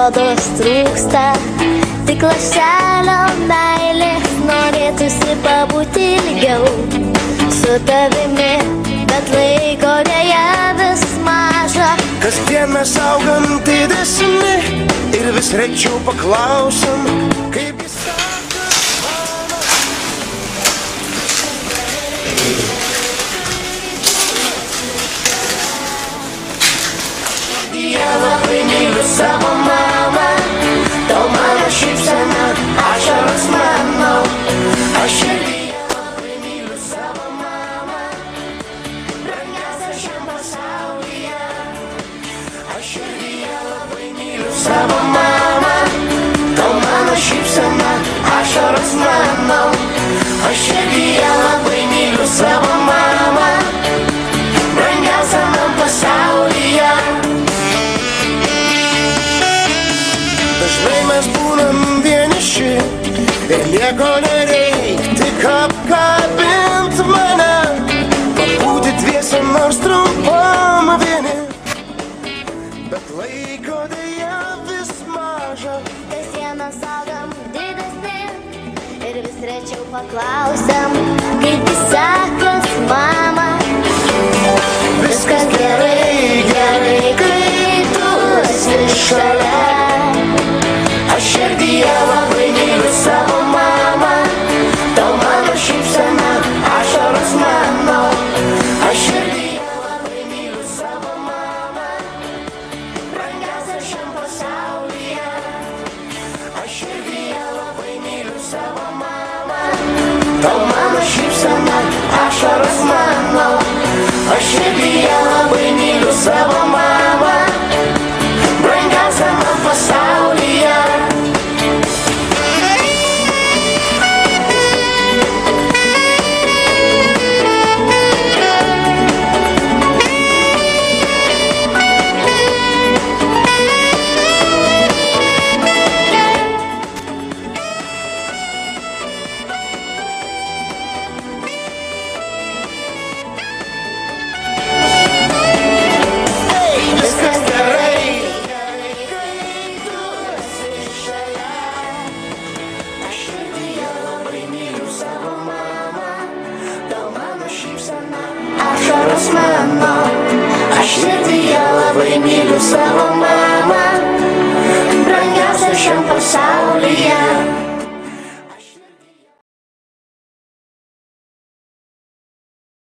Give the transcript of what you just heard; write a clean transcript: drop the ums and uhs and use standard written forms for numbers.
rodos trūksta tik lašelio meilės, norėtųsi pabūti ilgiau su tavimi, bet laiko deja vis maža. Kasdien mes augam didesni ir vis rečiau paklausom, kaip jis sako mama. Širdyje labai myliu savo mamą, tau mano šypsena, ašaros mano. Aš širdyje labai myliu savo mamą, brangiausia šiam pasaulyje. Aš širdyje labai myliu savo mamą, tau mano šypsena, ašaros mano. Aš širdyje labai myliu savo mamą, brangiausia man pasaulyje. Dažnai mes būnam vieniši ir nieko nereik, tik apkabint mane, pabūti dviesiam nors trumpam vieni. Bet laiko deja vis maža. Kasdienas augam didesni ir vis rečiau paklausiam, kaip jis sekas mama. Viskas gerai, gerai, kai tu esi šalia. Aš širdyje labai myliu savo mamą, tau mano šypsena, ašaros mano. Aš širdyje labai myliu savo mamą, brangiausia šiam pasaulyje. Aš širdyje labai myliu savo mamą, tau mano šypsena, ašaros mano. Aš širdyje labai myliu savo mamą, brangiausia man pasaulyje. Ašaros mano, aš širdyje labai myliu savo mamą.